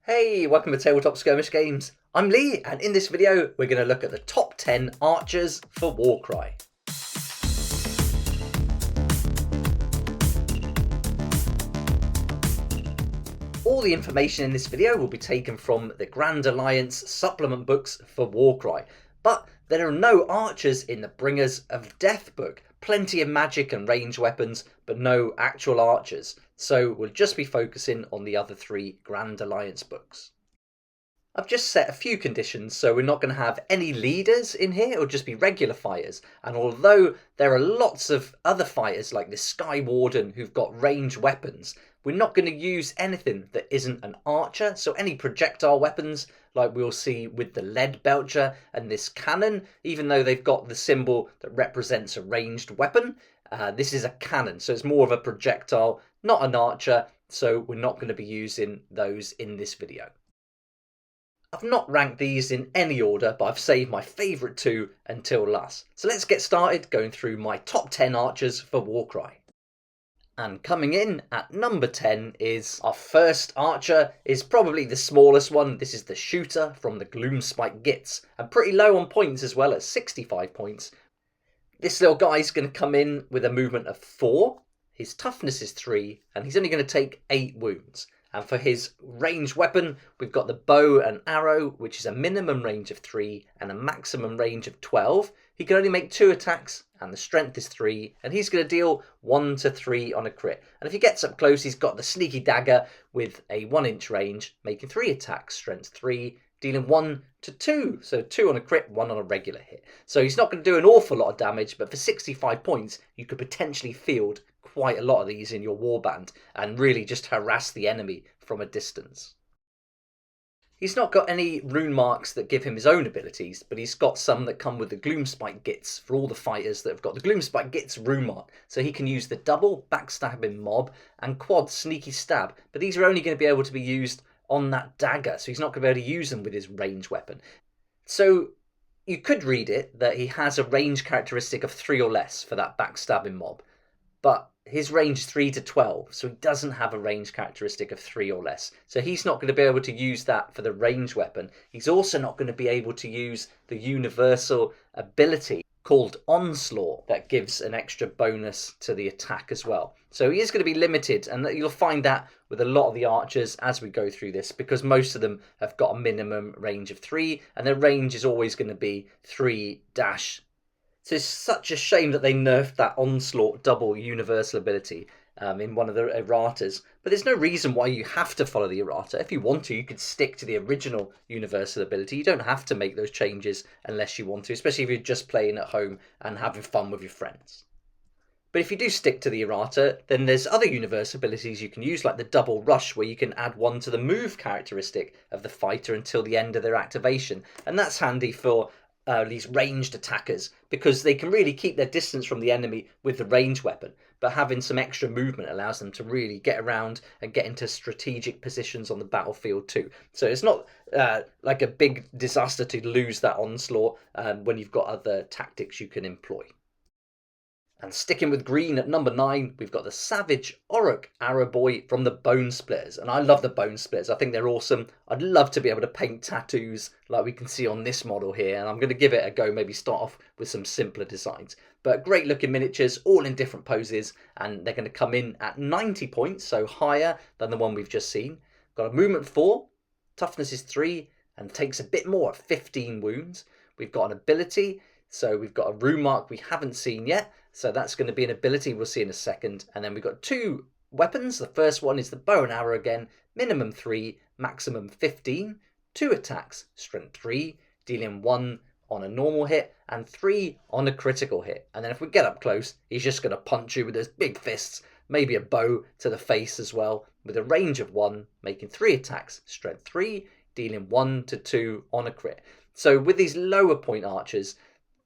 Hey, welcome to Tabletop Skirmish Games. I'm Lee, and in this video we're going to look at the top 10 archers for Warcry. All the information in this video will be taken from the Grand Alliance supplement books for Warcry, but there are no archers in the Bringers of Death book. Plenty of magic and range weapons, but no actual archers, so we'll just be focusing on the other three Grand Alliance books. I've just set a few conditions, so we're not going to have any leaders in here, it'll just be regular fighters. And although there are lots of other fighters like the Sky Warden who've got range weapons, we're not going to use anything that isn't an archer. So any projectile weapons, like we'll see with the lead belcher and this cannon, even though they've got the symbol that represents a ranged weapon, this is a cannon, so it's more of a projectile, not an archer, so we're not going to be using those in this video. I've not ranked these in any order, but I've saved my favourite two until last. So let's get started going through my top 10 archers for Warcry. And coming in at number 10 is our first archer, is probably the smallest one. This is the shooter from the Gloom Spike Gits, and pretty low on points as well, at 65 points. This little guy's going to come in with a movement of 4, his toughness is 3, and he's only going to take 8 wounds. And for his ranged weapon, we've got the bow and arrow, which is a minimum range of 3 and a maximum range of 12. He can only make 2 attacks, and the strength is 3, and he's going to deal 1 to 3 on a crit. And if he gets up close, he's got the sneaky dagger with a 1-inch range, making 3 attacks, strength 3, dealing 1 to 2. So 2 on a crit, 1 on a regular hit. So he's not going to do an awful lot of damage, but for 65 points, you could potentially field quite a lot of these in your warband and really just harass the enemy from a distance. He's not got any rune marks that give him his own abilities, but he's got some that come with the Gloom Spike Gits for all the fighters that have got the Gloom Spike Gits rune mark. So he can use the double backstabbing mob and quad sneaky stab, but these are only going to be able to be used on that dagger, so he's not going to be able to use them with his range weapon. So you could read it that he has a range characteristic of 3 or less for that backstabbing mob, but his range is 3 to 12, so he doesn't have a range characteristic of 3 or less. So he's not going to be able to use that for the range weapon. He's also not going to be able to use the universal ability called Onslaught that gives an extra bonus to the attack as well. So he is going to be limited, and you'll find that with a lot of the archers as we go through this, because most of them have got a minimum range of 3, and their range is always going to be 3 dash. So it's such a shame that they nerfed that Onslaught double universal ability in one of the erratas. But there's no reason why you have to follow the errata. If you want to, you could stick to the original universal ability. You don't have to make those changes unless you want to, especially if you're just playing at home and having fun with your friends. But if you do stick to the errata, then there's other universal abilities you can use, like the double rush, where you can add 1 to the move characteristic of the fighter until the end of their activation. And that's handy for these ranged attackers, because they can really keep their distance from the enemy with the range weapon, but having some extra movement allows them to really get around and get into strategic positions on the battlefield too. So it's not like a big disaster to lose that onslaught when you've got other tactics you can employ. And sticking with green at number 9, we've got the Savage Auric Arrow Boy from the Bone Splitters. And I love the Bone Splitters. I think they're awesome. I'd love to be able to paint tattoos like we can see on this model here. And I'm going to give it a go, maybe start off with some simpler designs. But great looking miniatures, all in different poses. And they're going to come in at 90 points, so higher than the one we've just seen. Got a movement 4, toughness is 3, and takes a bit more at 15 wounds. We've got an ability. So we've got a rune mark we haven't seen yet. So that's going to be an ability we'll see in a second. And then we've got 2 weapons. The first one is the bow and arrow again. Minimum 3, maximum 15. 2 attacks, strength 3, dealing 1 on a normal hit and 3 on a critical hit. And then if we get up close, he's just going to punch you with his big fists. Maybe a bow to the face as well, with a range of 1, making 3 attacks, strength 3, dealing 1 to 2 on a crit. So with these lower point archers,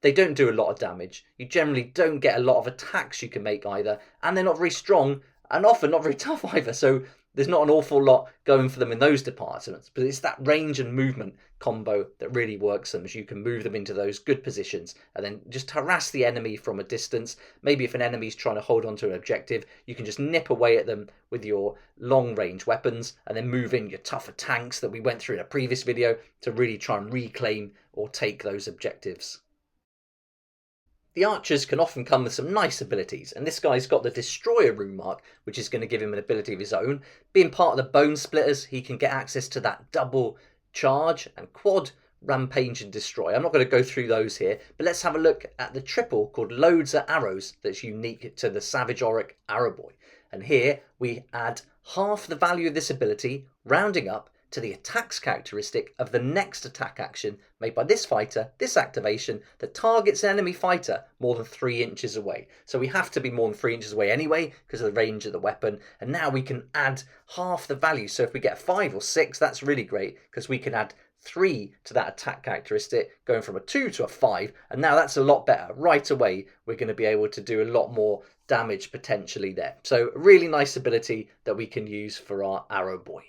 they don't do a lot of damage. You generally don't get a lot of attacks you can make either. And they're not very strong and often not very tough either. So there's not an awful lot going for them in those departments, but it's that range and movement combo that really works them, as you can move them into those good positions and then just harass the enemy from a distance. Maybe if an enemy's trying to hold on to an objective, you can just nip away at them with your long range weapons and then move in your tougher tanks that we went through in a previous video to really try and reclaim or take those objectives. The archers can often come with some nice abilities, and this guy's got the Destroyer rune mark, which is going to give him an ability of his own. Being part of the Bone Splitters, he can get access to that double charge and quad rampage and destroy. I'm not going to go through those here, but let's have a look at the triple called Loads of Arrows that's unique to the Savage Auric Arrow Boy. And here we add half the value of this ability, rounding up to the attacks characteristic of the next attack action made by this fighter, this activation, that targets an enemy fighter more than 3 inches away. So we have to be more than 3 inches away anyway because of the range of the weapon, and now we can add half the value. So if we get 5 or 6, that's really great because we can add 3 to that attack characteristic, going from a 2 to a 5, and now that's a lot better. Right away we're going to be able to do a lot more damage potentially there. So a really nice ability that we can use for our Arrow Boy.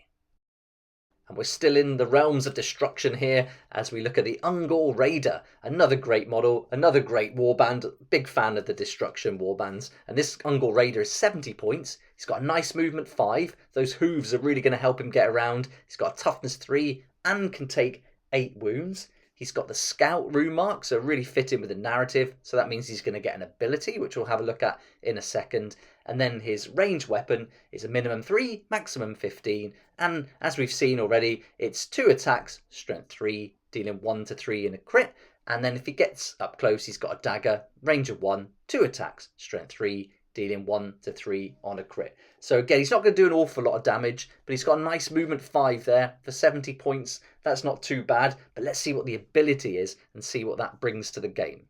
And we're still in the realms of destruction here as we look at the Ungor Raider. Another great model, another great warband. Big fan of the destruction warbands. And this Ungor Raider is 70 points. He's got a nice movement 5. Those hooves are really going to help him get around. He's got a toughness 3 and can take 8 wounds. He's got the Scout rune mark, so really fit in with the narrative. So that means he's going to get an ability, which we'll have a look at in a second. And then his ranged weapon is a minimum 3, maximum 15. And as we've seen already, it's 2 attacks, strength 3, dealing 1 to 3 in a crit. And then if he gets up close, he's got a dagger, range of 1, 2 attacks, strength 3, dealing 1 to 3 on a crit. So again, he's not going to do an awful lot of damage, but he's got a nice movement 5 there for 70 points. That's not too bad, but let's see what the ability is and see what that brings to the game.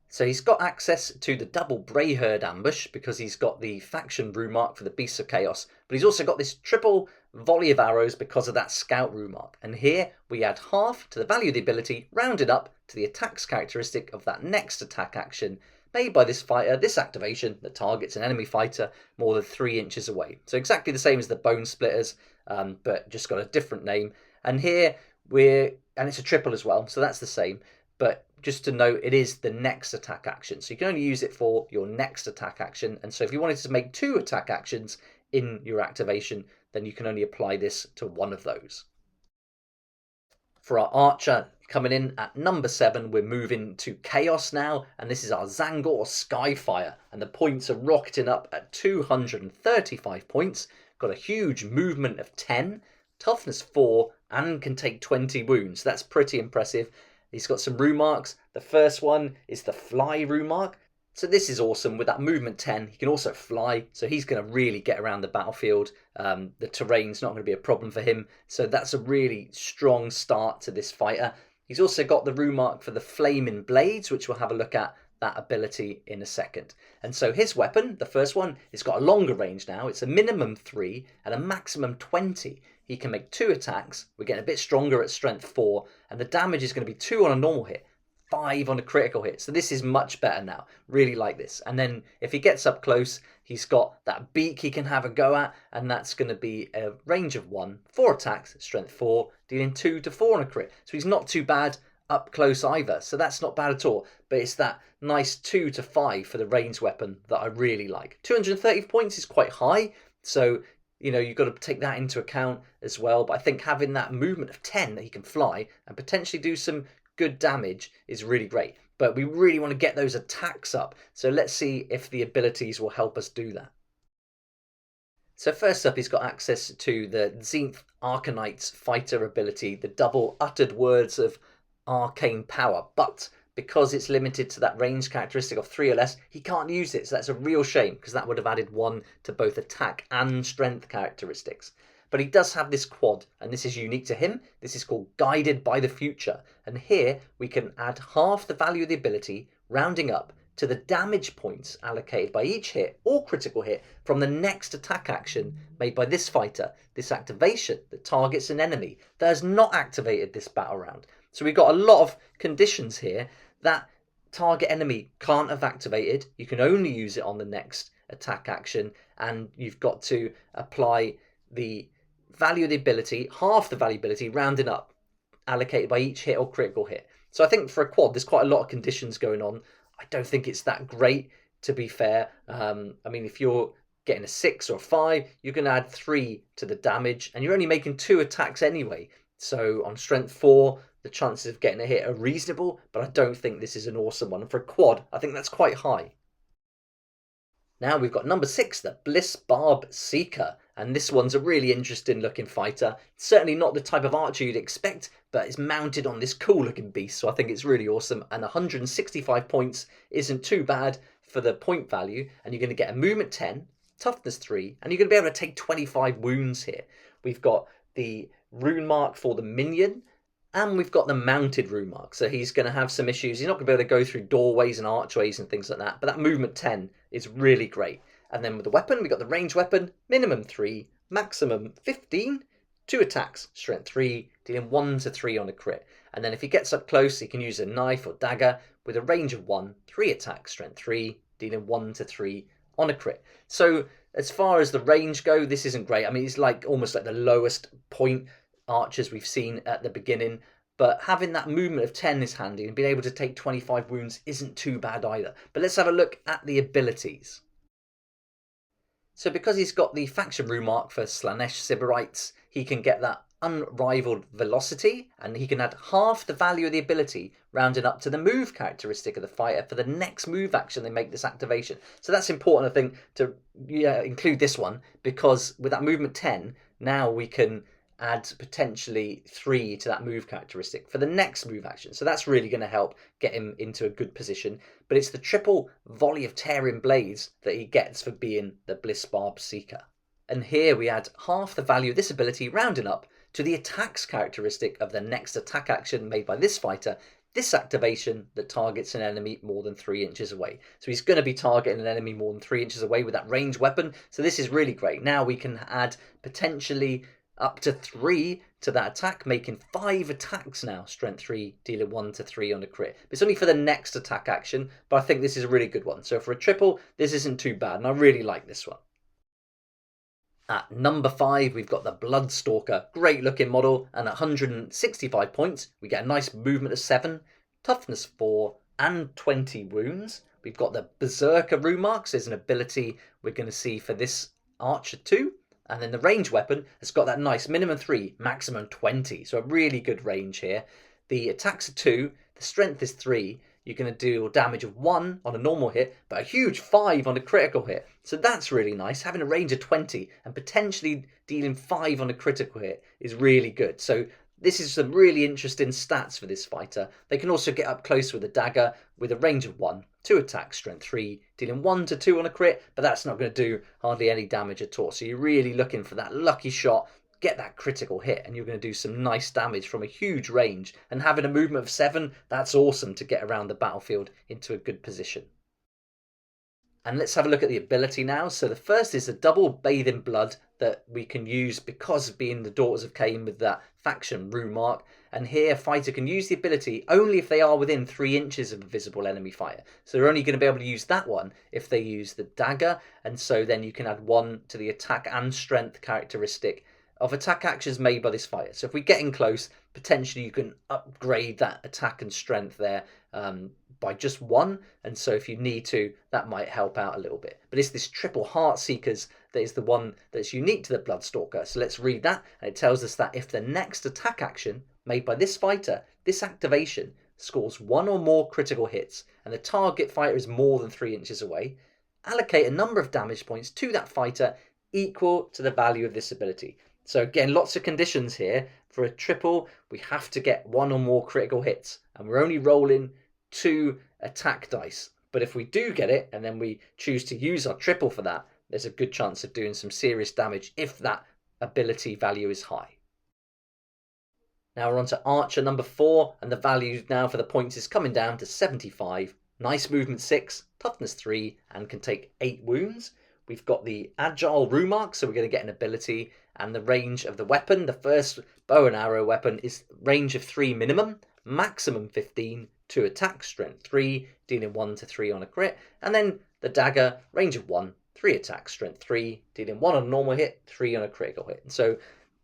So he's got access to the double Brayherd ambush because he's got the faction rune mark for the Beasts of Chaos, but he's also got this triple volley of arrows because of that Scout rune mark. And here we add half to the value of the ability, rounded up to the attacks characteristic of that next attack action made by this fighter, this activation that targets an enemy fighter more than 3 inches away. So exactly the same as the Bone Splitters, but just got a different name. And here and it's a triple as well, so that's the same. But just to note, it is the next attack action. So you can only use it for your next attack action. And so if you wanted to make 2 attack actions in your activation, then you can only apply this to one of those. For our archer, coming in at number 7, we're moving to Chaos now, and this is our Zango or Skyfire, and the points are rocketing up at 235 points, got a huge movement of 10, toughness 4, and can take 20 wounds. That's pretty impressive. He's got some rune marks. The first one is the Fly rune mark. So this is awesome. With that movement 10, he can also fly, so he's going to really get around the battlefield. The terrain's not going to be a problem for him, so that's a really strong start to this fighter. He's also got the rune mark for the Flaming Blades, which we'll have a look at that ability in a second. And so his weapon, the first one, it's got a longer range now. It's a minimum 3 and a maximum 20. He can make 2 attacks. We're getting a bit stronger at strength 4, and the damage is going to be 2 on a normal hit, 5 on a critical hit. So this is much better now. Really like this. And then if he gets up close, he's got that beak he can have a go at, and that's going to be a range of 1, 4 attacks, strength 4, dealing 2 to 4 on a crit. So he's not too bad up close either. So that's not bad at all. But it's that nice 2 to 5 for the ranged weapon that I really like. 230 points is quite high. So you know, you've got to take that into account as well. But I think having that movement of 10 that he can fly and potentially do some good damage is really great. But we really want to get those attacks up. So let's see if the abilities will help us do that. So first up, he's got access to the Zenith Arcanite's fighter ability, the double uttered words of arcane power. But because it's limited to that range characteristic of 3 or less, he can't use it. So that's a real shame, because that would have added 1 to both attack and strength characteristics. But he does have this quad, and this is unique to him. This is called Guided by the Future. And here we can add half the value of the ability, rounding up to the damage points allocated by each hit or critical hit from the next attack action made by this fighter, this activation that targets an enemy that has not activated this battle round. So we've got a lot of conditions here that target enemy can't have activated. You can only use it on the next attack action, and you've got to apply the value of the ability, half the value ability, rounding up, allocated by each hit or critical hit. So I think for a quad, there's quite a lot of conditions going on. I don't think it's that great, to be fair. I mean, if you're getting a 6 or a 5, you can add 3 to the damage, and you're only making 2 attacks anyway. So on strength 4, the chances of getting a hit are reasonable, but I don't think this is an awesome one. And for a quad, I think that's quite high. Now we've got number 6, the Bloodstalker Seeker, and this one's a really interesting looking fighter. Certainly not the type of archer you'd expect, but it's mounted on this cool looking beast, so I think it's really awesome. And 165 points isn't too bad for the point value, and you're going to get a movement 10, toughness 3, and you're going to be able to take 25 wounds here. We've got the rune mark for the minion, and we've got the mounted rune mark, so he's going to have some issues. He's not going to be able to go through doorways and archways and things like that, but that movement 10 is really great. And then with the weapon, we've got the ranged weapon, minimum 3, maximum 15, 2 attacks, strength 3, dealing 1 to 3 on a crit. And then if he gets up close, he can use a knife or dagger with a range of 1, 3 attacks, strength 3, dealing 1 to 3 on a crit. So as far as the range go, this isn't great. I mean, it's like almost like the lowest point archers we've seen at the beginning, but having that movement of 10 is handy, and being able to take 25 wounds isn't too bad either. But let's have a look at the abilities. So because he's got the faction rune mark for Slaanesh Sybarites, he can get that unrivaled velocity, and he can add half the value of the ability, rounding up to the move characteristic of the fighter for the next move action they make this activation. So that's important, I think, to include this one, because with that movement 10, now we can add potentially 3 to that move characteristic for the next move action. So that's really going to help get him into a good position. But it's the triple volley of tearing blades that he gets for being the Bloodstalker Seeker. And here we add half the value of this ability, rounding up to the attacks characteristic of the next attack action made by this fighter. This activation that targets an enemy more than 3 inches away. So he's going to be targeting an enemy more than 3 inches away with that ranged weapon. So this is really great. Now we can add potentially up to 3 to that attack, making 5 attacks now, strength 3, dealing 1 to 3 on a crit. It's only for the next attack action, but I think this is a really good one. So for a triple, this isn't too bad, and I really like this one. At number 5, we've got the Bloodstalker. Great looking model, and at 165 points, we get a nice movement of 7, toughness 4, and 20 wounds. We've got the Berserker rune marks. There's an ability we're going to see for this archer too. And then the ranged weapon has got that nice minimum 3, maximum 20. So a really good range here. The attacks are 2, the strength is 3. You're going to do damage of 1 on a normal hit, but a huge 5 on a critical hit. So that's really nice. Having a range of 20 and potentially dealing 5 on a critical hit is really good. So this is some really interesting stats for this fighter. They can also get up close with a dagger with a range of 1, 2 attacks, strength 3, dealing 1 to 2 on a crit, but that's not going to do hardly any damage at all. So you're really looking for that lucky shot, get that critical hit, and you're going to do some nice damage from a huge range. And having a movement of 7, that's awesome to get around the battlefield into a good position. And let's have a look at the ability now. So the first is a double bathe in blood that we can use because of being the Daughters of Cain with that faction rune mark. And here a fighter can use the ability only if they are within 3 inches of a visible enemy fighter. So they're only going to be able to use that one if they use the dagger. And so then you can add 1 to the attack and strength characteristic of attack actions made by this fighter. So if we get in close, potentially you can upgrade that attack and strength there by just 1, and so if you need to, that might help out a little bit. But it's this triple Heart Seekers that is the one that's unique to the Bloodstalker. So let's read that, and it tells us that if the next attack action made by this fighter, this activation scores 1 or more critical hits, and the target fighter is more than 3 inches away, allocate a number of damage points to that fighter equal to the value of this ability. So again, lots of conditions here. For a triple, we have to get 1 or more critical hits, and we're only rolling 2 attack dice. But if we do get it, and then we choose to use our triple for that, there's a good chance of doing some serious damage if that ability value is high. Now we're on to Archer number 4, and the value now for the points is coming down to 75. Nice movement 6, toughness 3, and can take 8 wounds. We've got the Agile rune mark, so we're going to get an ability, and the range of the weapon. The first bow and arrow weapon is range of 3 minimum, maximum 15, 2 attack, strength 3, dealing 1 to 3 on a crit. And then the dagger, range of 1, 3 attacks, strength 3, dealing 1 on a normal hit, 3 on a critical hit. So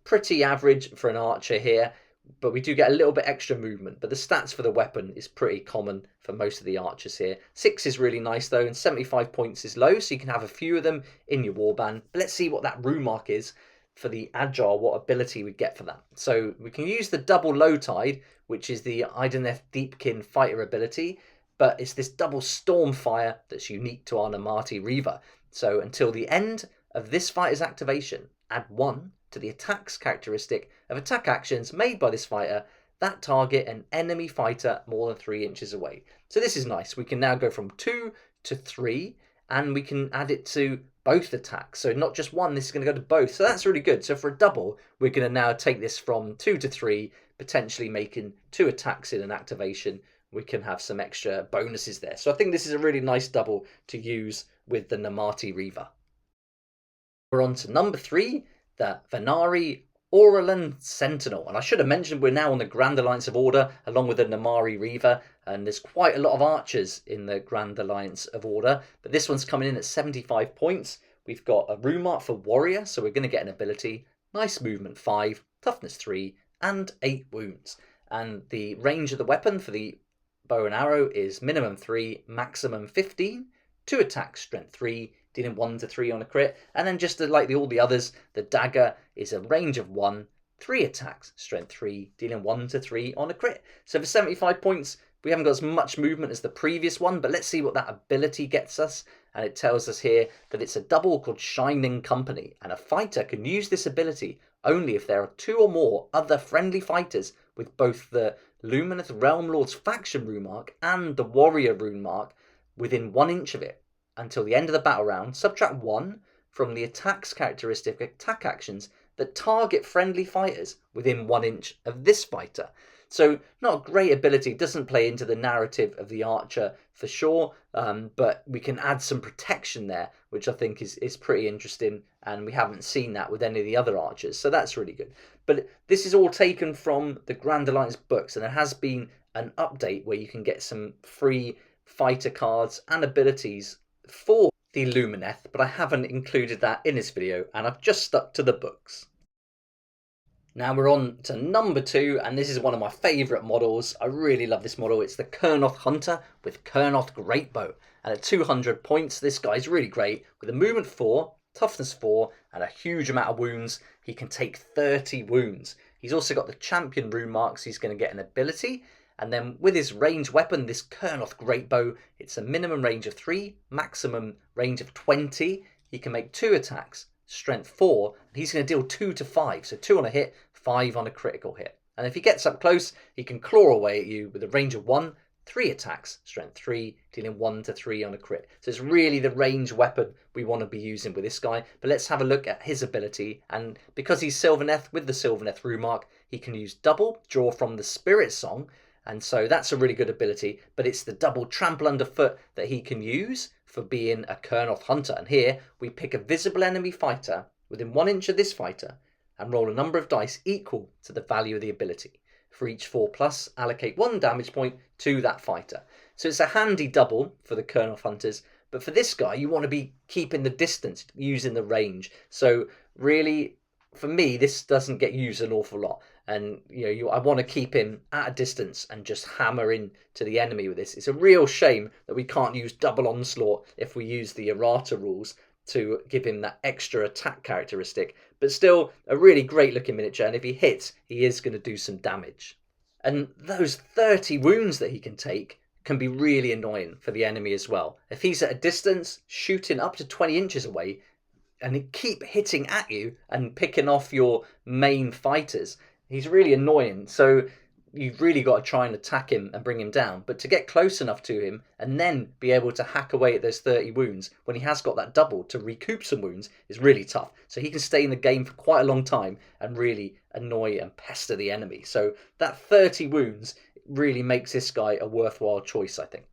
pretty average for an archer here, but we do get a little bit extra movement. But the stats for the weapon is pretty common for most of the archers here. 6 is really nice though, and 75 points is low, so you can have a few of them in your warband. But let's see what that rune mark is for the agile, what ability we get for that. So we can use the double low tide, which is the Ideneth Deepkin fighter ability, but it's this double Stormfire that's unique to our Namati Reaver. So until the end of this fighter's activation, add 1 to the attacks characteristic of attack actions made by this fighter that target an enemy fighter more than 3 inches away. So this is nice. We can now go from 2 to 3, and we can add it to both attacks. So not just 1, this is going to go to both. So that's really good. So for a double, we're going to now take this from 2 to 3, potentially making 2 attacks in an activation. We can have some extra bonuses there. So I think this is a really nice double to use with the Namati Reaver. We're on to number 3, the Venari Auraland Sentinel. And I should have mentioned we're now on the Grand Alliance of Order along with the Namari Reaver, and there's quite a lot of archers in the Grand Alliance of Order, but this one's coming in at 75 points. We've got a rune mark for Warrior, so we're going to get an ability, nice movement 5, toughness 3, and 8 wounds. And the range of the weapon for the bow and arrow is minimum 3, maximum 15, 2 attacks, strength 3, dealing 1 to 3 on a crit, and then just like all the others, the dagger is a range of 1, 3 attacks, strength 3, dealing 1 to 3 on a crit. So for 75 points, we haven't got as much movement as the previous one, but let's see what that ability gets us. And it tells us here that it's a double called Shining Company, and a fighter can use this ability only if there are 2 or more other friendly fighters with both the Lumineth Realm Lord's faction rune mark and the Warrior rune mark within 1 inch of it. Until the end of the battle round, subtract 1 from the attacks characteristic attack actions that target friendly fighters within 1 inch of this fighter. So not a great ability, doesn't play into the narrative of the archer for sure, but we can add some protection there, which I think is pretty interesting, and we haven't seen that with any of the other archers, so that's really good. But this is all taken from the Grand Alliance books, and there has been an update where you can get some free fighter cards and abilities for the Lumineth, but I haven't included that in this video, and I've just stuck to the books. Now we're on to number 2, and this is one of my favourite models. I really love this model. It's the Kernel Hunter with Kernel Greatbow, and at 200 points, this guy's really great. With a movement 4, toughness 4, and a huge amount of wounds, he can take 30 wounds. He's also got the champion rune marks. He's going to get an ability. And then with his ranged weapon, this Kernel Greatbow, it's a minimum range of 3, maximum range of 20. He can make 2 attacks, strength 4, and he's going to deal 2 to 5. So 2 on a hit, 5 on a critical hit. And if he gets up close, he can claw away at you with a range of 1, 3 attacks, strength 3, dealing 1 to 3 on a crit. So it's really the ranged weapon we want to be using with this guy. But let's have a look at his ability. And because he's Sylvaneth with the Sylvaneth rune mark, he can use double, draw from the Spirit Song, and so that's a really good ability, but it's the double trample underfoot that he can use for being a Kernel Hunter. And here we pick a visible enemy fighter within 1 inch of this fighter and roll a number of dice equal to the value of the ability. For each 4+, allocate 1 damage point to that fighter. So it's a handy double for the Kernel Hunters, but for this guy, you want to be keeping the distance, using the range. So really, for me, this doesn't get used an awful lot. And I want to keep him at a distance and just hammer in to the enemy with this. It's a real shame that we can't use double onslaught if we use the errata rules to give him that extra attack characteristic. But still, a really great looking miniature, and if he hits, he is going to do some damage. And those 30 wounds that he can take can be really annoying for the enemy as well. If he's at a distance, shooting up to 20 inches away, and he keep hitting at you and picking off your main fighters, he's really annoying. So you've really got to try and attack him and bring him down. But to get close enough to him and then be able to hack away at those 30 wounds when he has got that double to recoup some wounds is really tough. So he can stay in the game for quite a long time and really annoy and pester the enemy. So that 30 wounds really makes this guy a worthwhile choice, I think.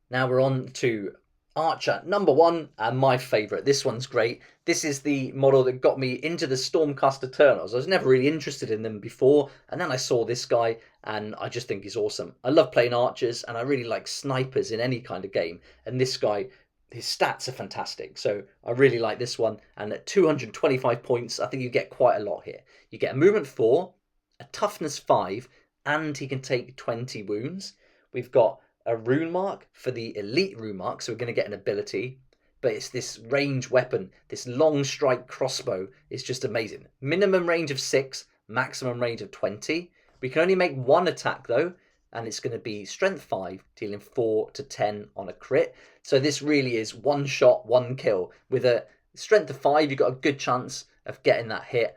Now we're on to Archer number 1, and my favourite. This one's great. This is the model that got me into the Stormcast Eternals. I was never really interested in them before, and then I saw this guy, and I just think he's awesome. I love playing archers, and I really like snipers in any kind of game, and this guy his stats are fantastic. So I really like this one. And at 225 points, I think you get quite a lot here. You get a movement 4, a toughness 5, and he can take 20 wounds. We've got a rune mark for the elite rune mark, so we're going to get an ability. But it's this range weapon, this long strike crossbow is just amazing. Minimum range of 6, maximum range of 20. We can only make one attack though, and it's going to be strength 5, dealing 4 to 10 on a crit. So this really is one shot, one kill. With a strength of 5, you've got a good chance of getting that hit.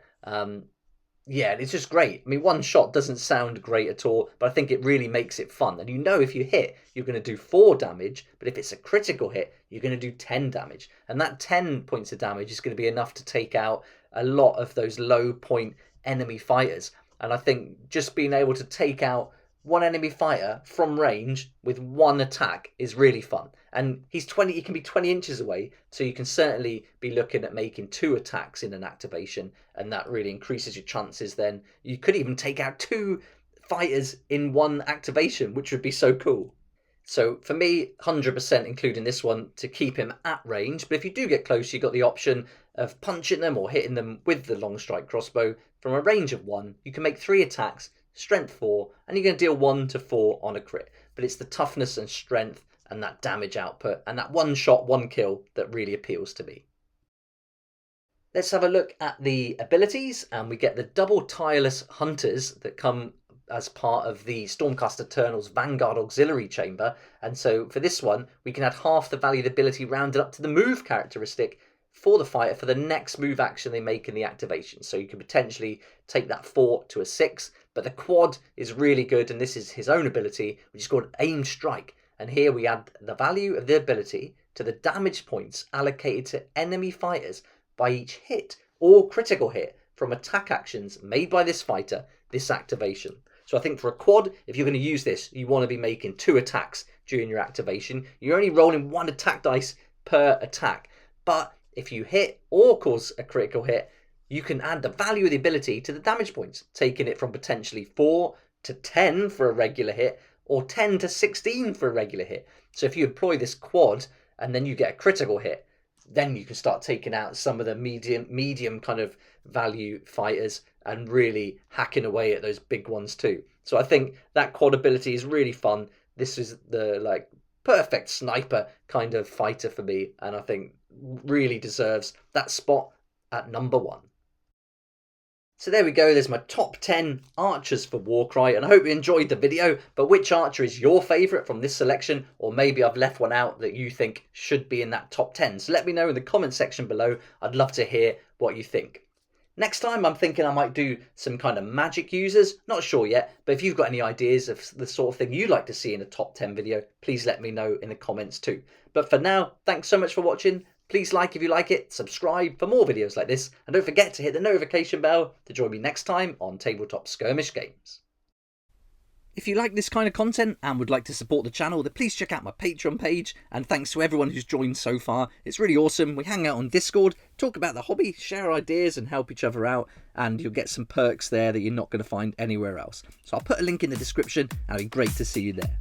Yeah, it's just great. I mean, one shot doesn't sound great at all, but I think it really makes it fun. And you know if you hit, you're going to do 4 damage, but if it's a critical hit, you're going to do 10 damage. And that 10 points of damage is going to be enough to take out a lot of those low point enemy fighters. And I think just being able to take out one enemy fighter from range with one attack is really fun. And he can be 20 inches away, so you can certainly be looking at making 2 attacks in an activation, and that really increases your chances. Then you could even take out 2 fighters in one activation, which would be so cool. So for me, 100% including this one to keep him at range. But if you do get close, you've got the option of punching them or hitting them with the long strike crossbow from a range of 1. You can make 3 attacks, strength 4, and you're going to deal 1 to 4 on a crit. But it's the toughness and strength and that damage output and that one shot, one kill that really appeals to me. Let's have a look at the abilities, and we get the double tireless hunters that come as part of the Stormcast Eternal's Vanguard Auxiliary Chamber. And so for this one, we can add half the value of the ability rounded up to the move characteristic for the fighter for the next move action they make in the activation. So you could potentially take that 4 to a 6, but the quad is really good, and this is his own ability, which is called Aim Strike. And here we add the value of the ability to the damage points allocated to enemy fighters by each hit or critical hit from attack actions made by this fighter this activation. So I think for a quad, if you're going to use this, you want to be making 2 attacks during your activation. You're only rolling 1 attack dice per attack. But if you hit or cause a critical hit, you can add the value of the ability to the damage points, taking it from potentially 4 to 10 for a regular hit, or 10 to 16 for a regular hit. So if you employ this quad and then you get a critical hit, then you can start taking out some of the medium kind of value fighters and really hacking away at those big ones too. So I think that quad ability is really fun. This is the perfect sniper kind of fighter for me, and I think really deserves that spot at number 1. So there we go, there's my top 10 archers for Warcry, and I hope you enjoyed the video. But which archer is your favourite from this selection? Or maybe I've left one out that you think should be in that top 10. So let me know in the comment section below. I'd love to hear what you think. Next time I'm thinking I might do some kind of magic users, not sure yet, but if you've got any ideas of the sort of thing you'd like to see in a top 10 video, please let me know in the comments too. But for now, thanks so much for watching. Please like if you like it, subscribe for more videos like this, and don't forget to hit the notification bell to join me next time on Tabletop Skirmish Games. If you like this kind of content and would like to support the channel, then please check out my Patreon page, and thanks to everyone who's joined so far. It's really awesome. We hang out on Discord, talk about the hobby, share ideas and help each other out, and you'll get some perks there that you're not going to find anywhere else. So I'll put a link in the description, and it'd be great to see you there.